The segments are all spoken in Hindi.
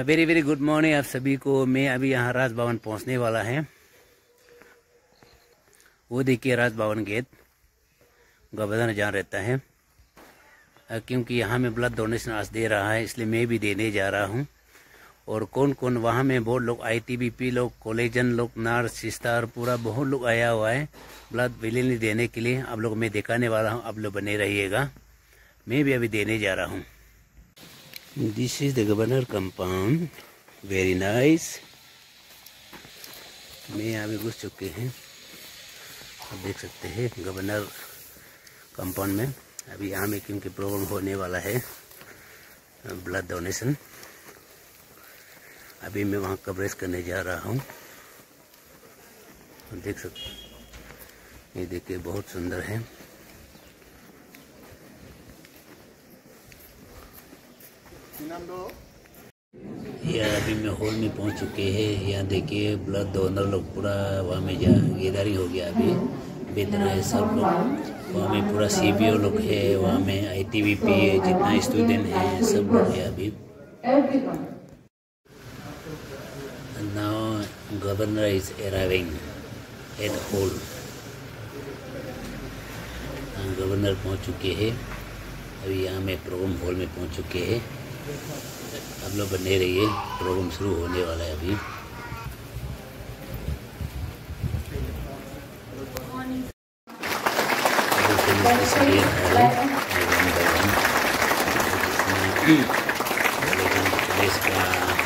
वेरी वेरी गुड मॉर्निंग आप सभी को। मैं अभी यहाँ राजभवन पहुँचने वाला है। वो देखिए राजभवन गेट, गवर्नर जहाँ रहता है। क्योंकि यहाँ में ब्लड डोनेशन आज दे रहा है, इसलिए मैं भी देने जा रहा हूँ। और कौन कौन वहाँ में, बहुत लोग आईटीबीपी लोग, कॉलेजन लोग, नर्स, सिस्टर, पूरा बहुत लोग आया हुआ है ब्लड विलियनली देने के लिए। आप लोग मैं दिखाने वाला हूँ, आप लोग बने रहिएगा। मैं भी अभी देने जा रहा हूँ। This is the governor compound, very nice. मैं यहाँ भी घुस चुके हैं, आप देख सकते हैं गवर्नर कंपाउंड में। अभी यहाँ में क्योंकि प्रोग्राम होने वाला है ब्लड डोनेशन, अभी मैं वहाँ कवरेज करने जा रहा हूँ। देख सकते, ये देखिए बहुत सुंदर है। यह अभी मैं हॉल में पहुँच चुके हैं। यहाँ देखिए ब्लड डोनर लोग पूरा वहाँ में जा गैदरिंग हो गया, अभी बेच रहे हैं सब लोग। वहाँ में पूरा सीबीओ लोग है, वहाँ में आईटीबीपी है, जितना स्टूडेंट है सब लोग है अभी। Now governor is arriving at hall। Governor पहुँच चुके हैं, अभी यहाँ में प्रोग्राम हॉल में पहुँच चुके हैं। आप लोग बने रहिए, प्रोग्राम शुरू होने वाला है अभी।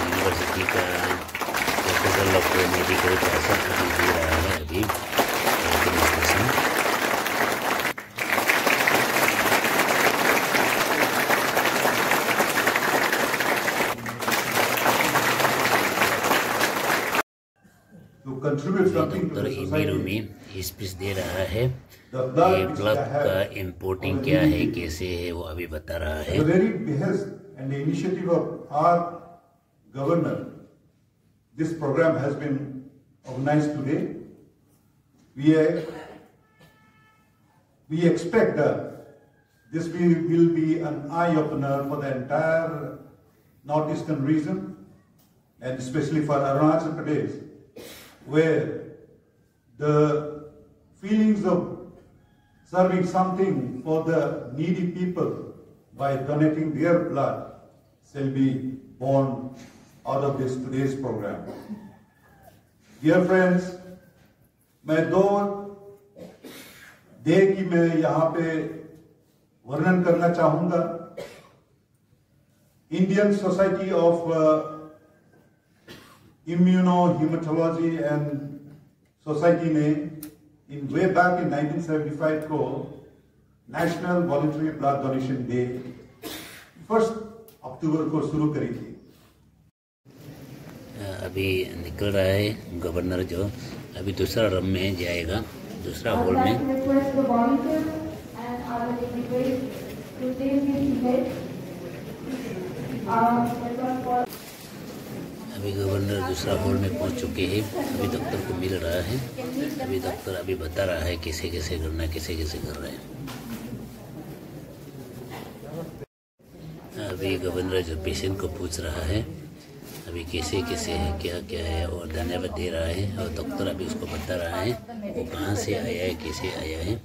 यूनिवर्सिटी का प्रोफेसर लोग को मेडिकल का सब कुछ दे रहा है अभी डेमोस्ट्रेशन। डॉक्टर इमीरो में स्पीच दे रहा है। ये ब्लड का इम्पोर्टिंग क्या है, कैसे है, वो अभी बता रहा है। And the initiative of our governor, this program has been organized today. We expect that this will be an eye-opener for the entire northeastern region, and especially for Arunachal Pradesh, where the feelings of serving something for the needy people by donating their blood shall be born out of this today's program. Dear friends, मैं दो डे की मैं यहाँ पे वर्णन करना चाहूँगा। Indian society of immunohaematology and society ने इन वे बैक इन 1975 को national voluntary blood donation day 1 अक्टूबर को शुरू करी थी। अभी निकल रहा है गवर्नर, जो अभी दूसरा रूम में जाएगा, दूसरा हॉल में। अभी गवर्नर दूसरा हॉल में पहुंच चुके हैं। अभी दफ्तर को मिल रहा है, अभी दफ्तर अभी बता रहा है कैसे कैसे करना है, कैसे कैसे कर रहे हैं। अभी गवर्नर जो पेशेंट को पूछ रहा है अभी कैसे कैसे है, क्या क्या है, और धन्यवाद दे रहा है। और डॉक्टर अभी उसको बता रहा है वो कहाँ से आया है, कैसे आया है।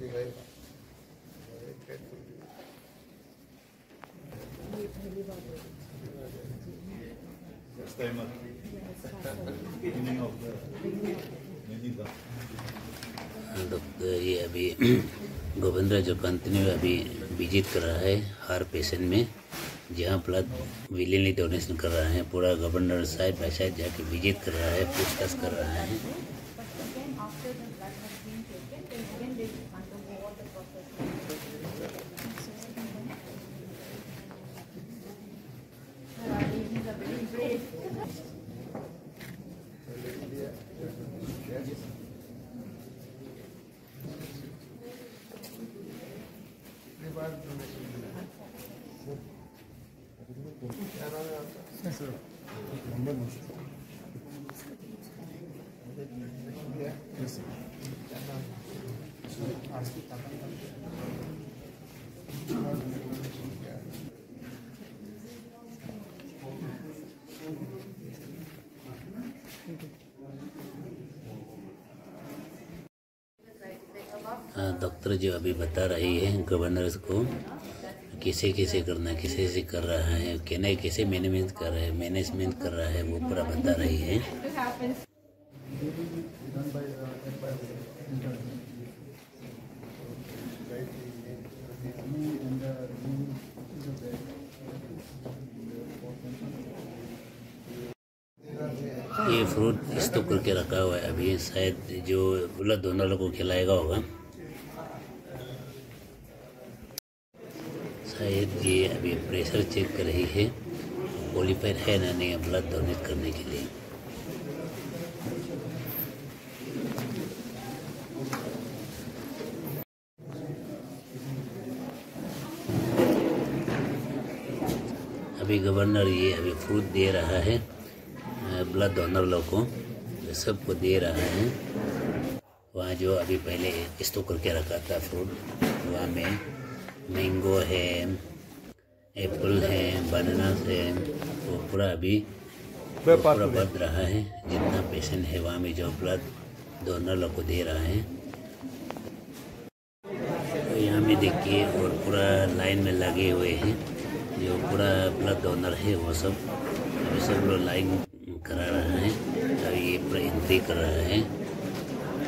डॉक्टर ये अभी गवर्नर जो कंटिन्यू अभी विजिट कर रहा है हर पेशेंट में, जहाँ ब्लड विलियनली डोनेशन कर रहा है। पूरा गवर्नर साइड बाय साइड जाके विजिट कर रहा है, पूछताछ कर रहा है। डॉक्टर जो अभी बता रही है गवर्नर को किसे किसे करना है, किसे किसे कर रहा है, कहने कैसे मैनेजमेंट कर रहा है वो पूरा बता रही है। ये फ्रूट स्टॉक करके रखा हुआ है अभी, शायद जो ब्लड डोनर को खिलाएगा होगा। शायद ये अभी प्रेशर चेक कर रही है, क्वालिफाइड है ना नहीं ब्लड डोनेट करने के लिए। अभी गवर्नर ये अभी फ्रूट दे रहा है ब्लड डोनर लोग को, सबको दे रहा है। वहाँ जो अभी पहले स्टॉक करके रखा था फ्रूट, वहाँ में मैंगो है, एप्पल है, बनाना है, वो पूरा अभी पूरा बढ़ रहा है। जितना पेशेंट है वहाँ में जो ब्लड डोनर लोग को दे रहा है। तो यहाँ में देखिए और पूरा लाइन में लगे हुए हैं जो पूरा ब्लड डोनर है, वो सब लोग लाइन करा रहा है। अभी ये पूरा एंट्री कर रहा है।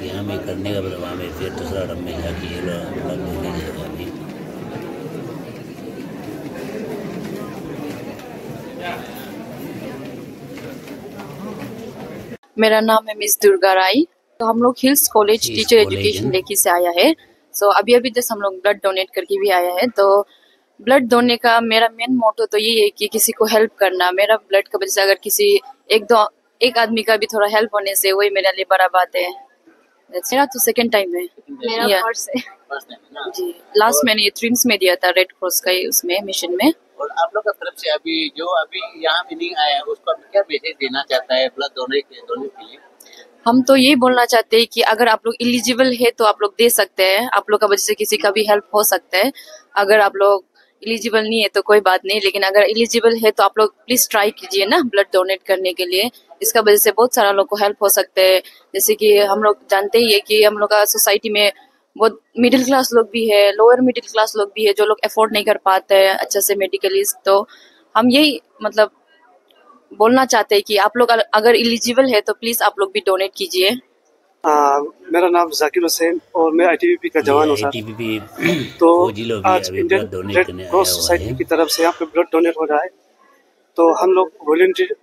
यहाँ में करने का बाद वहाँ में फिर दूसरा रम में जाके ये लोग ब्लड देने जाएगा। अभी मेरा नाम है मिस दुर्गा राय। तो हम लोग हिल्स कॉलेज टीचर एजुकेशन लेके से आया है। सो अभी जस्ट हम लोग ब्लड डोनेट करके भी आया है। तो ब्लड दोने का मेरा मेन मोटो तो यही है कि किसी को हेल्प करना। मेरा ब्लड का वजह से अगर किसी एक आदमी का भी थोड़ा हेल्प होने से वही मेरे लिए बड़ा बात है। मेरा तो सेकंड टाइम है। मेरा फर्स्ट है जी। लास्ट मैंने ये ट्रिम्स में दिया था रेड क्रॉस का उसमें मिशन में। और आप लोग का तरफ से अभी यहाँ में नहीं आया है उसको क्या मैसेज देना चाहता है ब्लड दोने के लिए? हम तो ये बोलना चाहते हैं कि अगर आप लोग एलिजिबल है तो आप लोग दे सकते हैं। आप लोग का वजह से किसी का भी हेल्प हो सकता है। अगर आप लोग एलिजिबल नहीं है तो कोई बात नहीं, लेकिन अगर एलिजिबल है तो आप लोग प्लीज ट्राई कीजिए ना ब्लड डोनेट करने के लिए। इसका वजह से बहुत सारा लोग को हेल्प हो सकते हैं। जैसे कि हम लोग जानते ही है कि हम लोग का सोसाइटी में बहुत मिडिल क्लास लोग भी है, लोअर मिडिल क्लास लोग भी है जो लोग अफोर्ड नहीं कर पाते हैं अच्छा से मेडिकली। तो हम यही मतलब बोलना चाहते हैं कि आप लोग अगर एलिजिबल है तो प्लीज आप लोग भी डोनेट कीजिए। मेरा नाम जाकिर हुसैन और मैं आईटीबीपी का जवान हूँ सर। तो आज इंडियन रेड क्रॉस सोसाइटी की तरफ से यहाँ पे ब्लड डोनेट हो रहा है। तो हम लोग वॉलंटियर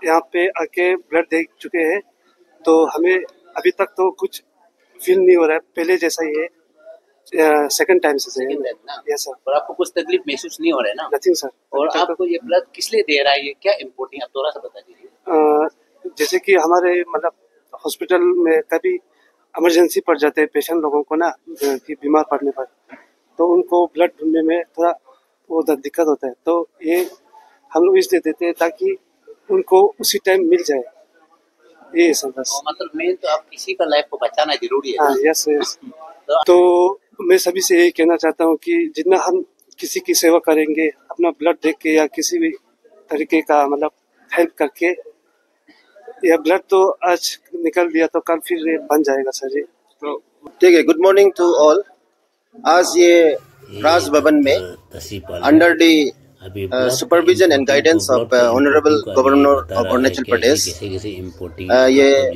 यहाँ पे आके ब्लड दे चुके हैं। तो हमें अभी तक तो कुछ फील नहीं हो रहा है, पहले जैसा ही है। सेकंड टाइम से यस सर। और आपको कुछ तकलीफ महसूस नहीं हो रहा है ना? Nothing sir. और आपको ये ब्लड किस लिए दे रहा है, ये क्या इम्पोर्टेंट आप थोड़ा सा बता दीजिए। जैसे कि हमारे मतलब हॉस्पिटल में कभी इमरजेंसी पड़ जाते हैं पेशेंट लोगों को ना, कि बीमार पड़ने पर तो उनको ब्लड ढूंढने में थोड़ा वो दिक्कत होता है। तो ये हम लोग इसलिए देते हैं ताकि उनको उसी टाइम मिल जाए। ये सब बस। मतलब मेन तो आप किसी का लाइफ को बचाना जरूरी है। Yes yes. तो मैं सभी से यही कहना चाहता हूँ कि जितना हम किसी की सेवा करेंगे अपना ब्लड देख के या किसी भी तरीके का मतलब हेल्प करके, यह ब्लड तो आज निकल दिया तो कल फिर बन जाएगा सर जी। तो ठीक है। Good morning to all. आज ये राज भवन में under the supervision and guidance of honourable governor of Arunachal Pradesh, ये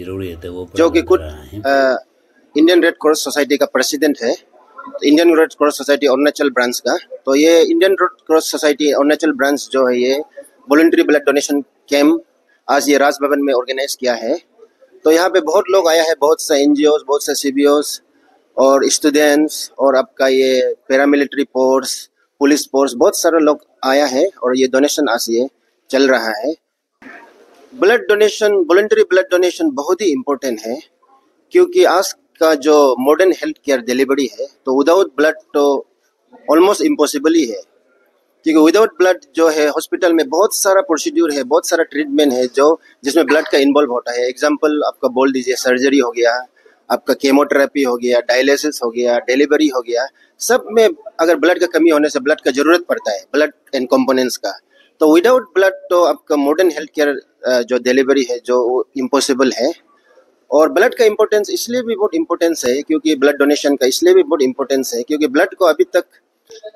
जो कि खुद इंडियन रेड क्रॉस सोसाइटी का प्रेसिडेंट है, Indian Red Cross Society Arunachal branch का। तो ये Indian Red Cross Society Arunachal branch जो है ये वॉलंटरी ब्लड डोनेशन कैंप आज ये राज भवन में ऑर्गेनाइज किया है। तो यहाँ पे बहुत लोग आया है, बहुत से एनजीओज, बहुत से सीबीओज और स्टूडेंट्स और आपका ये पैरामिलिट्री फोर्स, पुलिस फोर्स, बहुत सारे लोग आया है और ये डोनेशन आज ये चल रहा है। Blood donation, voluntary blood donation बहुत ही इम्पोर्टेंट है क्योंकि आज का जो मॉडर्न हेल्थ केयर डिलीवरी है तो विदाउट ब्लड तो ऑलमोस्ट इम्पॉसिबल ही है। क्योंकि विदाउट ब्लड जो है हॉस्पिटल में बहुत सारा प्रोसीड्यूर है, बहुत सारा ट्रीटमेंट है जो जिसमें ब्लड का इन्वॉल्व होता है। एग्जांपल आपका बोल दीजिए, सर्जरी हो गया, आपका केमोथेरेपी हो गया, डायलिसिस हो गया, डिलीवरी हो गया, सब में अगर ब्लड का कमी होने से ब्लड का जरूरत पड़ता है, ब्लड एंड कंपोनेंट्स का। तो विदाउट ब्लड तो आपका मॉडर्न हेल्थ केयर जो डिलीवरी है जो इम्पॉसिबल है। और ब्लड का इम्पोर्टेंस इसलिए भी बहुत इम्पोर्टेंस है क्योंकि ब्लड डोनेशन का इसलिए भी बहुत इम्पोर्टेंस है क्योंकि ब्लड को अभी तक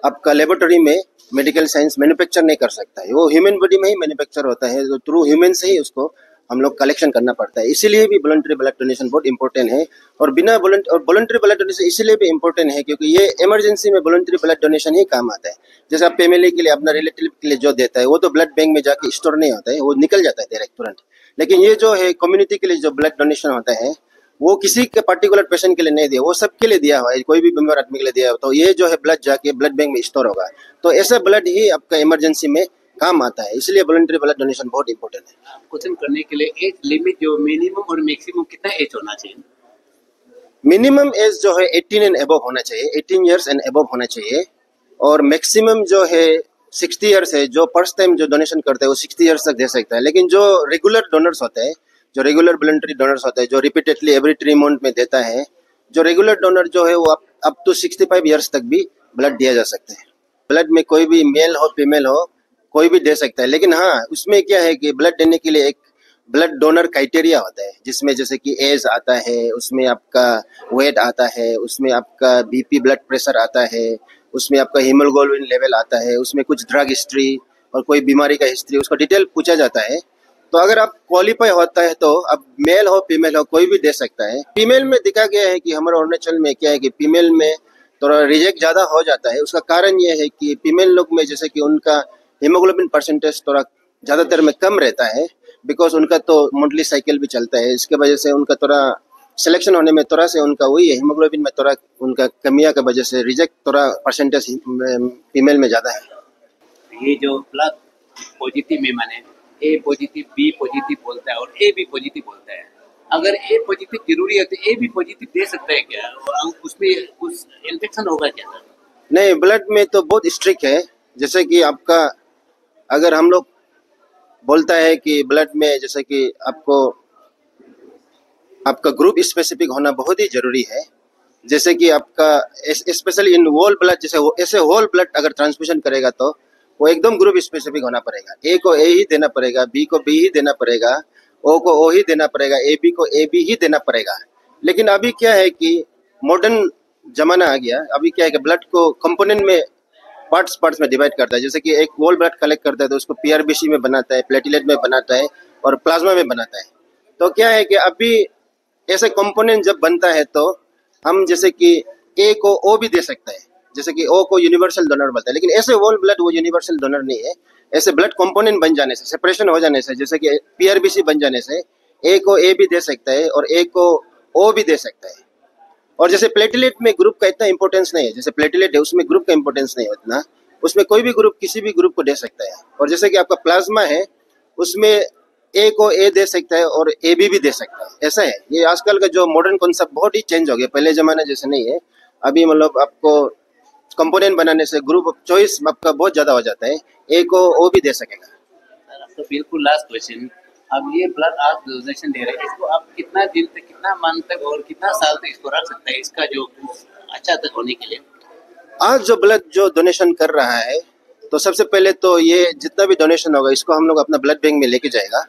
आपका लेबोरेटरी में मेडिकल साइंस मैन्युफैक्चर नहीं कर सकता है, वो ह्यूमन बॉडी में ही मैन्युफैक्चर होता है, तो थ्रू ह्यूमन से ही उसको हम लोग कलेक्शन करना पड़ता है। इसीलिए भी वॉलंटरी ब्लड डोनेशन बहुत इंपॉर्टेंट है। और बिना वॉलंटरी ब्लड डोनेशन इसलिए भी इंपॉर्टेंट है क्योंकि ये इमरजेंसी में वॉलंटरी ब्लड डोनेशन ही काम आता है। जैसे आप फैमिली के लिए अपना रिलेटिव के लिए जो देता है वो तो ब्लड बैंक में जाके स्टोर नहीं होता है, वो निकल जाता है डायरेक्ट तुरंत। लेकिन ये जो है कम्युनिटी के लिए जो ब्लड डोनेशन होता है वो किसी के पर्टिकुलर पेशेंट के लिए नहीं दिया, वो सबके लिए दिया हुआ है, कोई भी बीमार आदमी के लिए दिया हुआ। तो ये जो है ब्लड जाके ब्लड बैंक में स्टोर होगा, तो ऐसा ब्लड ही आपका इमरजेंसी में काम आता है। इसलिए वॉलंटरी ब्लड डोनेशन बहुत इंपॉर्टेंट है। क्वेश्चन करने के लिए एज लिमिट जो मिनिमम और मैक्सिमम कितना एज होना चाहिए? मिनिमम एज जो है 18 एंड अबव होना चाहिए, 18 इयर्स एंड अबव होना चाहिए। और मैक्सिमम जो है 60 इयर्स है। जो फर्स्ट टाइम जो डोनेशन करता है वो 60 इयर्स तक दे सकता है। लेकिन जो रेगुलर डोनर्स होते हैं, जो रेगुलर वॉलंटरी डोनर्स होते हैं, जो रिपीटेडली एवरी 3 मंथ में देता है, जो रेगुलर डोनर जो है वो अप टू 65 इयर्स तक भी ब्लड दिया जा सकता है। ब्लड में कोई भी मेल हो फीमेल हो कोई भी दे सकता है। लेकिन हाँ, उसमें क्या है कि ब्लड देने के लिए एक ब्लड डोनर क्राइटेरिया होता है, जिसमें जैसे कि एज आता है, उसमें आपका वेट आता है, उसमें आपका बीपी ब्लड प्रेशर आता है, उसमें आपका हीमोग्लोबिन लेवल आता है, उसमें कुछ ड्रग हिस्ट्री और कोई बीमारी का हिस्ट्री उसका डिटेल पूछा जाता है। तो अगर आप क्वालिफाई होता है तो अब मेल हो फीमेल हो कोई भी दे सकता है। फीमेल में देखा गया है कि हमारे अरुणाचल में क्या है कि फीमेल में थोड़ा रिजेक्ट ज़्यादा हो जाता है। उसका कारण ये है कि फीमेल लोग में जैसे कि उनका हीमोग्लोबिन परसेंटेज थोड़ा ज़्यादातर में कम रहता है, बिकॉज उनका तो मंथली साइकिल भी चलता है। इसके वजह से उनका थोड़ा सिलेक्शन होने में थोड़ा से उनका वही है, हीमोग्लोबिन में थोड़ा उनका कमियां की वजह से रिजेक्ट थोड़ा परसेंटेज फीमेल में ज़्यादा है। ये जो ब्लड पॉजिटिव में माने ए पॉजिटिव बी पॉजिटिव बोलता है और ए बी पॉजिटिव बोलता है, अगर ए पॉजिटिव जरूरी है तो ए बी पॉजिटिव दे सकता है क्या? और उसमें कुछ इन्फेक्शन होगा क्या? नहीं, ब्लड में तो बहुत स्ट्रिक्ट है। जैसे कि आपका अगर हम लोग बोलता है कि ब्लड में जैसे कि आपका ग्रुप स्पेसिफिक होना बहुत ही जरूरी है। जैसे कि आपका स्पेशली इन होल ब्लड, जैसे ऐसे होल ब्लड अगर ट्रांसफ्यूजन करेगा तो वो एकदम ग्रुप स्पेसिफिक होना पड़ेगा। ए को ए ही देना पड़ेगा, बी को बी ही देना पड़ेगा, ओ को ओ ही देना पड़ेगा, ए बी को ए बी ही देना पड़ेगा। लेकिन अभी क्या है कि मॉडर्न जमाना आ गया। अभी क्या है कि ब्लड को कंपोनेंट में पार्ट्स में डिवाइड करता है। जैसे कि एक होल ब्लड कलेक्ट करता है तो उसको पीआरबीसी में बनाता है, प्लेटलेट में बनाता है और प्लाज्मा में बनाता है। तो क्या है कि अभी ऐसे कंपोनेंट जब बनता है तो हम जैसे कि ए को ओ भी दे सकते हैं, जैसे कि ओ को यूनिवर्सल डोनर बोलता है। लेकिन ऐसे होल ब्लड वो यूनिवर्सल डोनर नहीं है। ऐसे ब्लड कंपोनेंट बन जाने से, सेपरेशन हो जाने से, जैसे कि पीआरबीसी बन जाने से ए को ए भी दे सकता है और ए को ओ भी दे सकता है। और जैसे प्लेटलेट में ग्रुप का इतना इंपॉर्टेंस नहीं है, जैसे प्लेटलेट है उसमें ग्रुप का इंपॉर्टेंस नहीं है उतना, उसमें कोई भी ग्रुप किसी भी ग्रुप को दे सकता है। और जैसे कि आपका प्लाज्मा है उसमें ए को ए दे सकता है और ए बी भी दे सकता है। ऐसा है, ये आजकल का जो मॉडर्न कॉन्सेप्ट बहुत ही चेंज हो गया, पहले जमाने जैसे नहीं है। अभी मतलब आपको कंपोनेंट बनाने से ग्रुप चॉइस आपका बहुत ज्यादा हो जाता है, ए को ओ भी दे सकेगा। तो बिल्कुल लास्ट क्वेश्चन, अब ये ब्लड आप डोनेशन दे रहे हैं, इसको आप कितना दिन तक, कितना मंथ तक और कितना साल तक इसको रख सकते हैं, इसका जो अच्छा तक होने के लिए? आज जो ब्लड जो डोनेशन कर रहा है तो सबसे पहले तो ये जितना भी डोनेशन होगा इसको हम लोग अपना ब्लड बैंक में लेके जाएगा,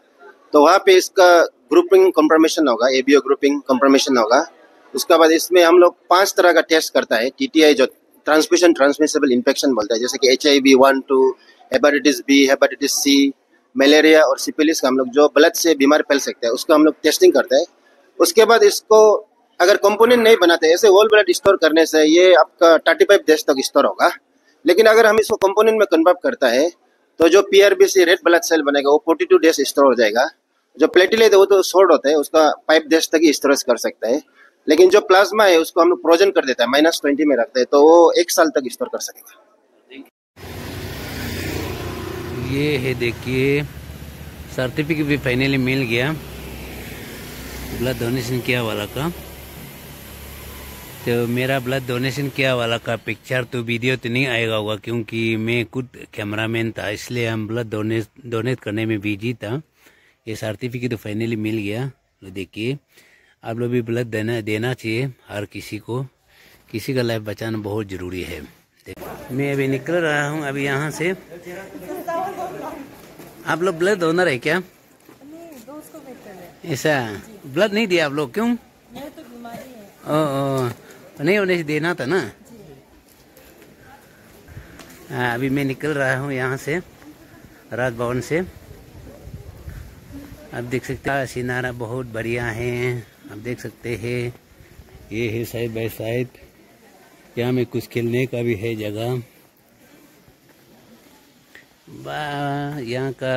तो वहाँ पे इसका ग्रुपिंग कंफर्मेशन होगा, एबीओ ग्रुपिंग कंफर्मेशन होगा। उसके बाद इसमें हम लोग 5 तरह का टेस्ट करता है। टीटीआई जो ट्रांसमिशन ट्रांसमिसेबल इन्फेक्शन बोलता है, जैसे कि HIV 1, 2, hepatitis B, hepatitis C, malaria और सिफिलिस का हम लोग जो ब्लड से बीमार फैल सकते हैं उसका हम लोग टेस्टिंग करते हैं। उसके बाद इसको अगर कंपोनेंट नहीं बनाते, ऐसे होल ब्लड स्टोर करने से ये आपका 35 डेज तक स्टोर होगा। लेकिन अगर हम इसको कंपोनेंट में कन्वर्ट करता है तो जो पीआरबीसी रेड ब्लड सेल बनेगा वो 42 डेज स्टोर हो जाएगा। जो प्लेटलेट है वो तो शॉर्ट होता है, उसका 5 डेज तक ही स्टोरेज कर सकता है। लेकिन जो प्लाज्मा है उसको हम लोग फ्रोजन कर देता है, -20 में रखते हैं, तो वो 1 साल तक स्टोर कर सकेगा। ये है, देखिए सर्टिफिकेट भी फाइनली मिल गया ब्लड डोनेशन किया वाला का। तो मेरा ब्लड डोनेशन किया वाला का पिक्चर तो वीडियो तो नहीं आएगा होगा क्योंकि मैं खुद कैमरामैन था, इसलिए हम ब्लड डोनेट करने में बिजी था। ये सर्टिफिकेट तो फाइनली मिल गया। तो देखिए आप लोग भी ब्लड देना चाहिए, हर किसी को, किसी का लाइफ बचाना बहुत ज़रूरी है। मैं अभी निकल रहा हूँ अभी यहाँ से। आप लोग ब्लड डोनर है क्या? ऐसा ब्लड नहीं दिया आप लोग, क्यों? मेरे तो बीमारी है। ओ, नहीं होने से देना था ना। अभी मैं निकल रहा हूँ यहाँ से, राजभवन से। आप देख सकते हैं सिनारा बहुत बढ़िया है। आप देख सकते हैं ये है साइड बाय साइड। यहाँ में कुछ खेलने का भी है जगह। यहाँ का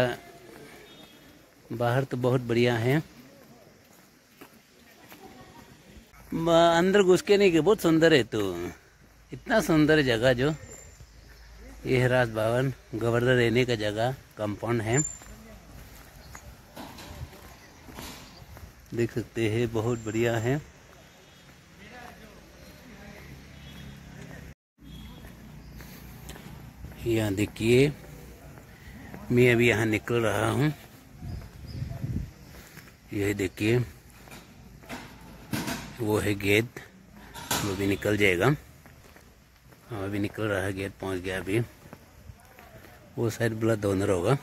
बाहर तो बहुत बढ़िया है। अंदर घुस के नहीं के बहुत सुंदर है। तो इतना सुंदर जगह जो ये है राजभवन, गवर्नर रहने का जगह, कंपाउंड है। देख सकते हैं बहुत बढ़िया है। यहाँ देखिए मैं अभी यहाँ निकल रहा हूँ। यह देखिए वो है गेट, वो भी निकल जाएगा। अभी निकल रहा है गेट, पहुँच गया अभी। वो शायद ब्लड डोनर होगा।